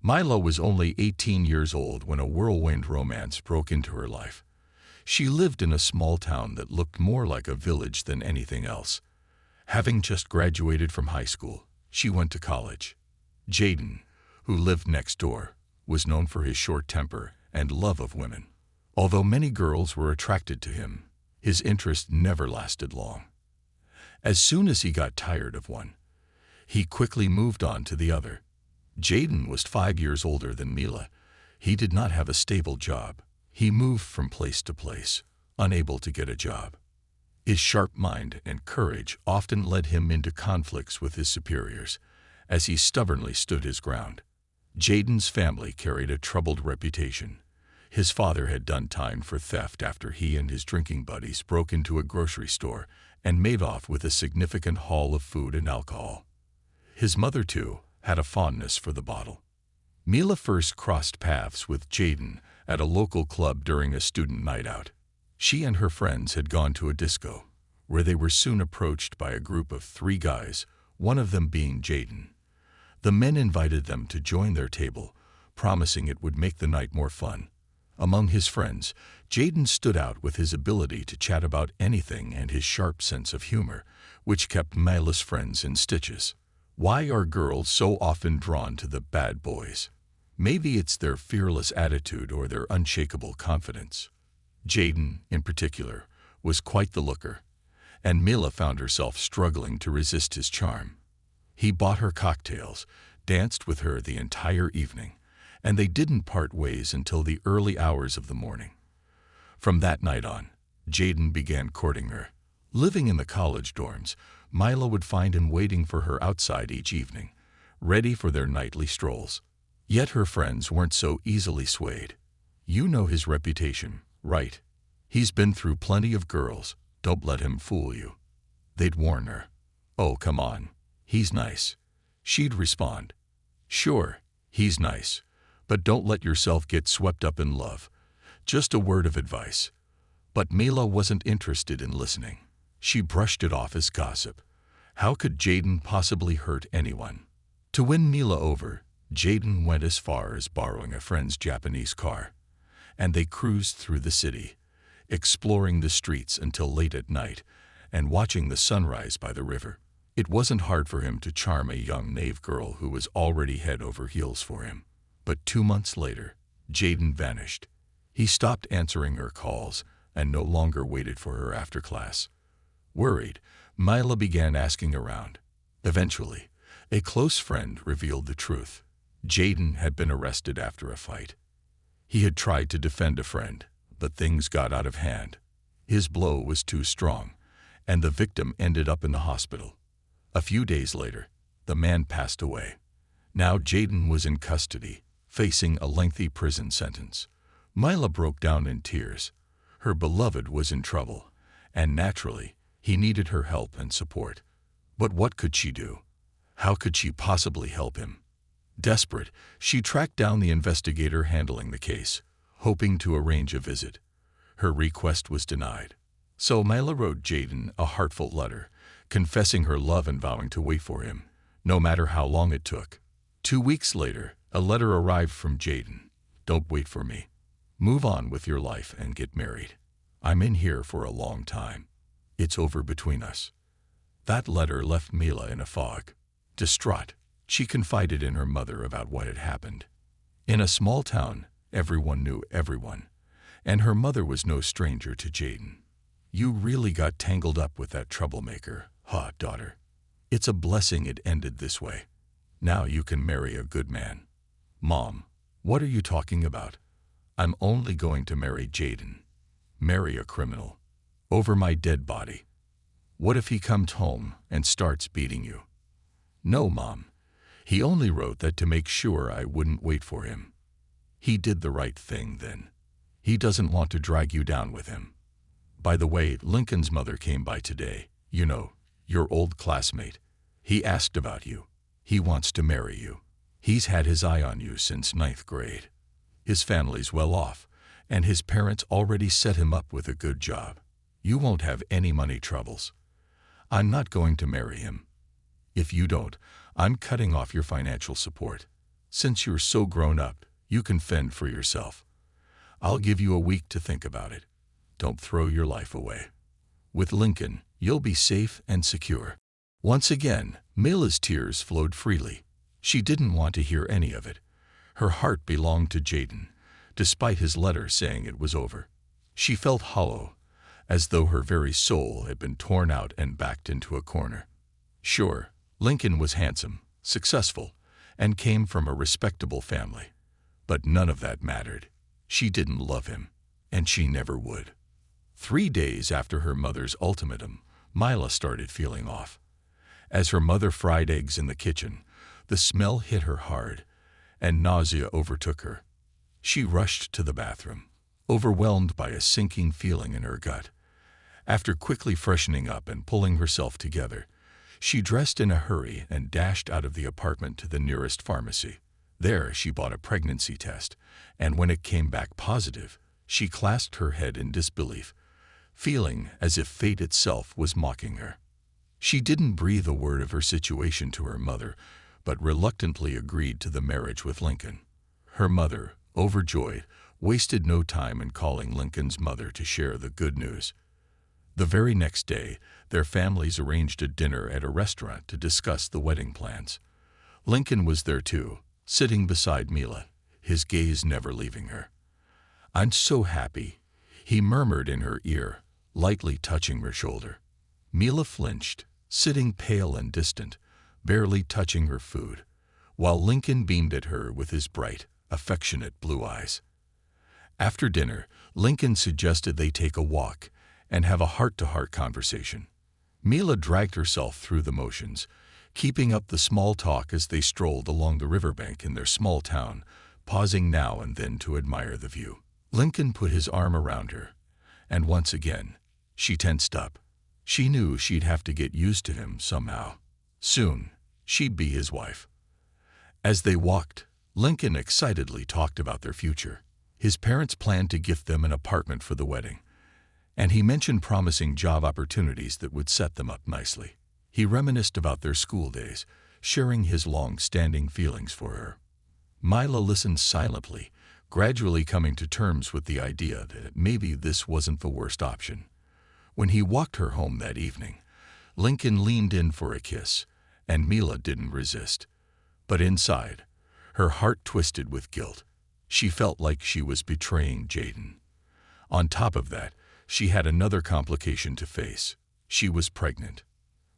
Mila was only 18 years old when a whirlwind romance broke into her life. She lived in a small town that looked more like a village than anything else. Having just graduated from high school, she went to college. Jaden, who lived next door, was known for his short temper and love of women. Although many girls were attracted to him, his interest never lasted long. As soon as he got tired of one, he quickly moved on to the other. Jaden was 5 years older than Mila. He did not have a stable job. He moved from place to place, unable to get a job. His sharp mind and courage often led him into conflicts with his superiors, as he stubbornly stood his ground. Jaden's family carried a troubled reputation. His father had done time for theft after he and his drinking buddies broke into a grocery store and made off with a significant haul of food and alcohol. His mother, too, had a fondness for the bottle. Mila first crossed paths with Jaden at a local club during a student night out. She and her friends had gone to a disco, where they were soon approached by a group of 3 guys, one of them being Jaden. The men invited them to join their table, promising it would make the night more fun. Among his friends, Jaden stood out with his ability to chat about anything and his sharp sense of humor, which kept Mila's friends in stitches. Why are girls so often drawn to the bad boys? Maybe it's their fearless attitude or their unshakable confidence. Jaden, in particular, was quite the looker, and Mila found herself struggling to resist his charm. He bought her cocktails, danced with her the entire evening, and they didn't part ways until the early hours of the morning. From that night on, Jaden began courting her. Living in the college dorms, Mila would find him waiting for her outside each evening, ready for their nightly strolls. Yet her friends weren't so easily swayed. You know his reputation, right? He's been through plenty of girls. Don't let him fool you. They'd warn her. Oh, come on. He's nice. She'd respond. Sure, he's nice, but don't let yourself get swept up in love. Just a word of advice. But Mila wasn't interested in listening. She brushed it off as gossip. How could Jaden possibly hurt anyone? To win Mila over, Jaden went as far as borrowing a friend's Japanese car, and they cruised through the city, exploring the streets until late at night and watching the sunrise by the river. It wasn't hard for him to charm a young naive girl who was already head over heels for him. But 2 months later, Jaden vanished. He stopped answering her calls and no longer waited for her after class. Worried, Mila began asking around. Eventually, a close friend revealed the truth. Jaden had been arrested after a fight. He had tried to defend a friend, but things got out of hand. His blow was too strong, and the victim ended up in the hospital. A few days later, the man passed away. Now Jaden was in custody, facing a lengthy prison sentence. Mila broke down in tears. Her beloved was in trouble, and naturally, he needed her help and support. But what could she do? How could she possibly help him? Desperate, she tracked down the investigator handling the case, hoping to arrange a visit. Her request was denied. So Mila wrote Jaden a heartfelt letter, confessing her love and vowing to wait for him, no matter how long it took. 2 weeks later, a letter arrived from Jaden. Don't wait for me. Move on with your life and get married. I'm in here for a long time. It's over between us. That letter left Mila in a fog. Distraught, she confided in her mother about what had happened. In a small town, everyone knew everyone, and her mother was no stranger to Jaden. You really got tangled up with that troublemaker, huh, daughter? It's a blessing it ended this way. Now you can marry a good man. Mom, what are you talking about? I'm only going to marry Jaden. Marry a criminal. Over my dead body. What if he comes home and starts beating you? No, Mom. He only wrote that to make sure I wouldn't wait for him. He did the right thing then. He doesn't want to drag you down with him. By the way, Lincoln's mother came by today. You know, your old classmate. He asked about you. He wants to marry you. He's had his eye on you since 9th grade. His family's well off, and his parents already set him up with a good job. You won't have any money troubles. I'm not going to marry him. If you don't, I'm cutting off your financial support. Since you're so grown up, you can fend for yourself. I'll give you a week to think about it. Don't throw your life away. With Lincoln, you'll be safe and secure." Once again, Mila's tears flowed freely. She didn't want to hear any of it. Her heart belonged to Jaden, despite his letter saying it was over. She felt hollow, as though her very soul had been torn out and backed into a corner. Sure, Lincoln was handsome, successful, and came from a respectable family. But none of that mattered. She didn't love him, and she never would. 3 days after her mother's ultimatum, Mila started feeling off. As her mother fried eggs in the kitchen, the smell hit her hard, and nausea overtook her. She rushed to the bathroom, overwhelmed by a sinking feeling in her gut. After quickly freshening up and pulling herself together, she dressed in a hurry and dashed out of the apartment to the nearest pharmacy. There she bought a pregnancy test, and when it came back positive, she clasped her head in disbelief, feeling as if fate itself was mocking her. She didn't breathe a word of her situation to her mother, but reluctantly agreed to the marriage with Lincoln. Her mother, overjoyed, wasted no time in calling Lincoln's mother to share the good news. The very next day, their families arranged a dinner at a restaurant to discuss the wedding plans. Lincoln was there too, sitting beside Mila, his gaze never leaving her. "I'm so happy," he murmured in her ear, lightly touching her shoulder. Mila flinched, sitting pale and distant, barely touching her food, while Lincoln beamed at her with his bright, affectionate blue eyes. After dinner, Lincoln suggested they take a walk and have a heart-to-heart conversation. Mila dragged herself through the motions, keeping up the small talk as they strolled along the riverbank in their small town, pausing now and then to admire the view. Lincoln put his arm around her, and once again, she tensed up. She knew she'd have to get used to him somehow. Soon, she'd be his wife. As they walked, Lincoln excitedly talked about their future. His parents planned to gift them an apartment for the wedding, and he mentioned promising job opportunities that would set them up nicely. He reminisced about their school days, sharing his long-standing feelings for her. Mila listened silently, gradually coming to terms with the idea that maybe this wasn't the worst option. When he walked her home that evening, Lincoln leaned in for a kiss, and Mila didn't resist. But inside, her heart twisted with guilt. She felt like she was betraying Jaden. On top of that, she had another complication to face. She was pregnant.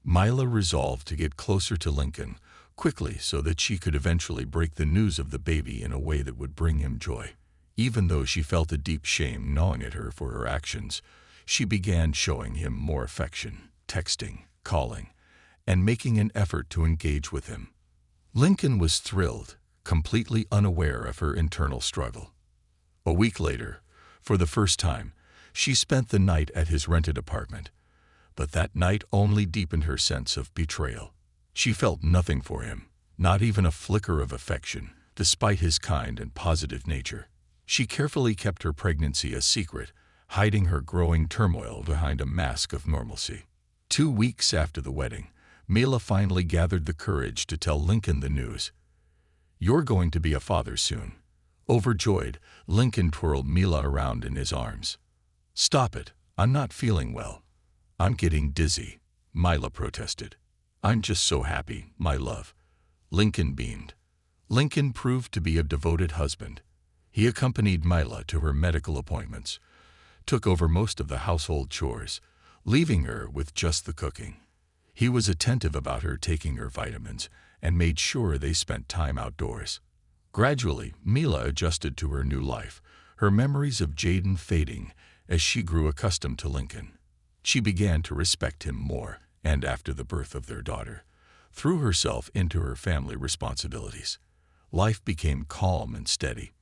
Mila resolved to get closer to Lincoln quickly so that she could eventually break the news of the baby in a way that would bring him joy. Even though she felt a deep shame gnawing at her for her actions, she began showing him more affection, texting, calling, and making an effort to engage with him. Lincoln was thrilled, completely unaware of her internal struggle. A week later, for the first time, she spent the night at his rented apartment. But that night only deepened her sense of betrayal. She felt nothing for him, not even a flicker of affection, despite his kind and positive nature. She carefully kept her pregnancy a secret, hiding her growing turmoil behind a mask of normalcy. 2 weeks after the wedding, Mila finally gathered the courage to tell Lincoln the news. "You're going to be a father soon." Overjoyed, Lincoln twirled Mila around in his arms. "Stop it, I'm not feeling well." "I'm getting dizzy," Mila protested. "I'm just so happy, my love." Lincoln beamed. Lincoln proved to be a devoted husband. He accompanied Mila to her medical appointments, took over most of the household chores, leaving her with just the cooking. He was attentive about her taking her vitamins and made sure they spent time outdoors. Gradually, Mila adjusted to her new life, her memories of Jaden fading as she grew accustomed to Lincoln. She began to respect him more, and after the birth of their daughter, threw herself into her family responsibilities. Life became calm and steady.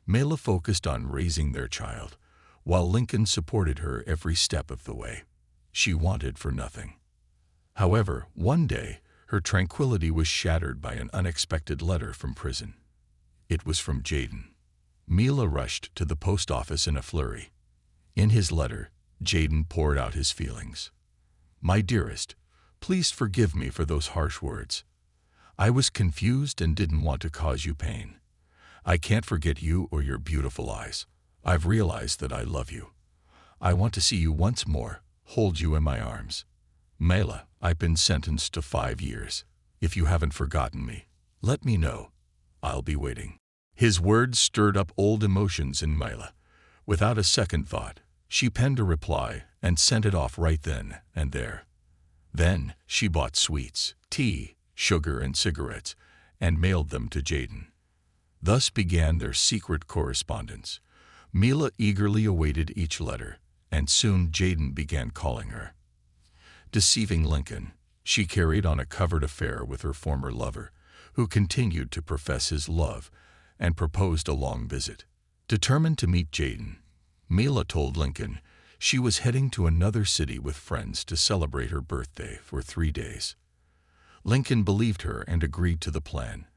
Mila focused on raising their child, while Lincoln supported her every step of the way. She wanted for nothing. However, one day, her tranquility was shattered by an unexpected letter from prison. It was from Jaden. Mila rushed to the post office in a flurry. In his letter, Jaden poured out his feelings. "My dearest, please forgive me for those harsh words. I was confused and didn't want to cause you pain. I can't forget you or your beautiful eyes. I've realized that I love you. I want to see you once more, hold you in my arms. Mela, I've been sentenced to 5 years. If you haven't forgotten me, let me know. I'll be waiting." His words stirred up old emotions in Mela. Without a second thought, she penned a reply and sent it off right then and there. Then she bought sweets, tea, sugar, and cigarettes and mailed them to Jaden. Thus began their secret correspondence. Mila eagerly awaited each letter, and soon Jaden began calling her. Deceiving Lincoln, she carried on a covert affair with her former lover, who continued to profess his love and proposed a long visit. Determined to meet Jaden, Mila told Lincoln she was heading to another city with friends to celebrate her birthday for 3 days. Lincoln believed her and agreed to the plan,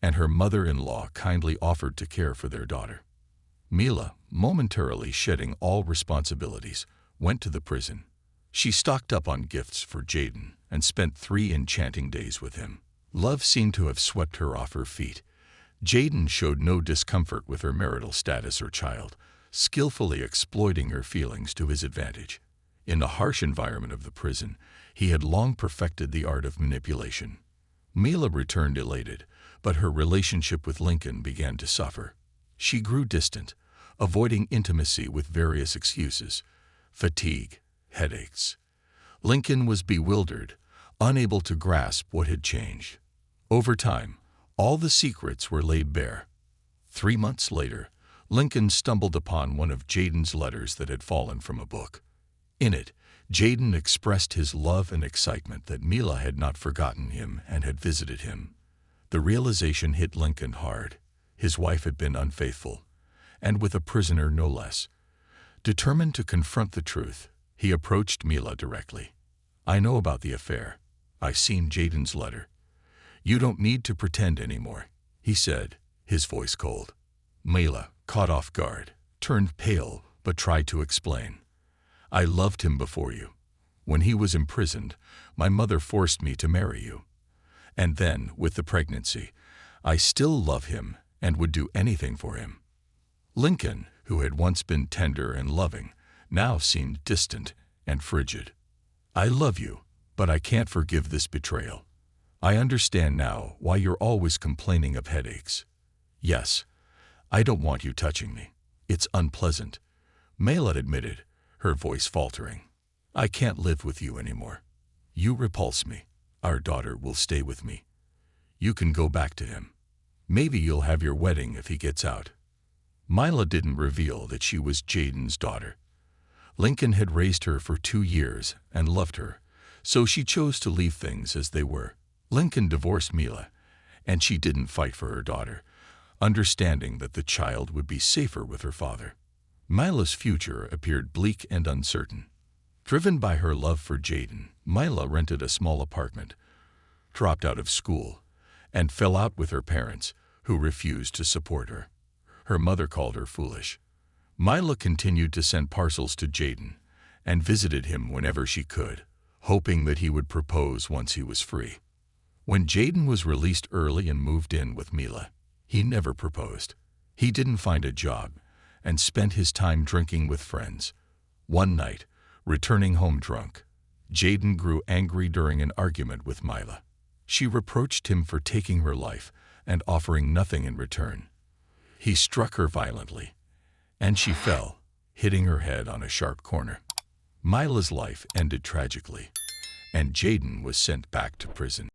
and her mother-in-law kindly offered to care for their daughter. Mila, momentarily shedding all responsibilities, went to the prison. She stocked up on gifts for Jaden and spent 3 enchanting days with him. Love seemed to have swept her off her feet. Jaden showed no discomfort with her marital status or child, skillfully exploiting her feelings to his advantage. In the harsh environment of the prison, he had long perfected the art of manipulation. Mila returned elated, but her relationship with Lincoln began to suffer. She grew distant, avoiding intimacy with various excuses: fatigue, headaches. Lincoln was bewildered, unable to grasp what had changed. Over time, all the secrets were laid bare. 3 months later, Lincoln stumbled upon one of Jaden's letters that had fallen from a book. In it, Jaden expressed his love and excitement that Mila had not forgotten him and had visited him. The realization hit Lincoln hard. His wife had been unfaithful, and with a prisoner no less. Determined to confront the truth, he approached Mila directly. "I know about the affair. I've seen Jaden's letter. You don't need to pretend anymore," he said, his voice cold. Mila, caught off guard, turned pale but tried to explain. "I loved him before you. When he was imprisoned, my mother forced me to marry you. And then, with the pregnancy, I still love him and would do anything for him." Lincoln, who had once been tender and loving, now seemed distant and frigid. "I love you, but I can't forgive this betrayal. I understand now why you're always complaining of headaches. Yes, I don't want you touching me. It's unpleasant," Mela admitted, her voice faltering. "I can't live with you anymore. You repulse me. Our daughter will stay with me. You can go back to him. Maybe you'll have your wedding if he gets out." Mila didn't reveal that she was Jaden's daughter. Lincoln had raised her for 2 years and loved her, so she chose to leave things as they were. Lincoln divorced Mila, and she didn't fight for her daughter, understanding that the child would be safer with her father. Mila's future appeared bleak and uncertain. Driven by her love for Jaden, Mila rented a small apartment, dropped out of school, and fell out with her parents, who refused to support her. Her mother called her foolish. Mila continued to send parcels to Jaden and visited him whenever she could, hoping that he would propose once he was free. When Jaden was released early and moved in with Mila, he never proposed. He didn't find a job and spent his time drinking with friends. One night, returning home drunk, Jaden grew angry during an argument with Mila. She reproached him for taking her life and offering nothing in return. He struck her violently, and she fell, hitting her head on a sharp corner. Mila's life ended tragically, and Jaden was sent back to prison.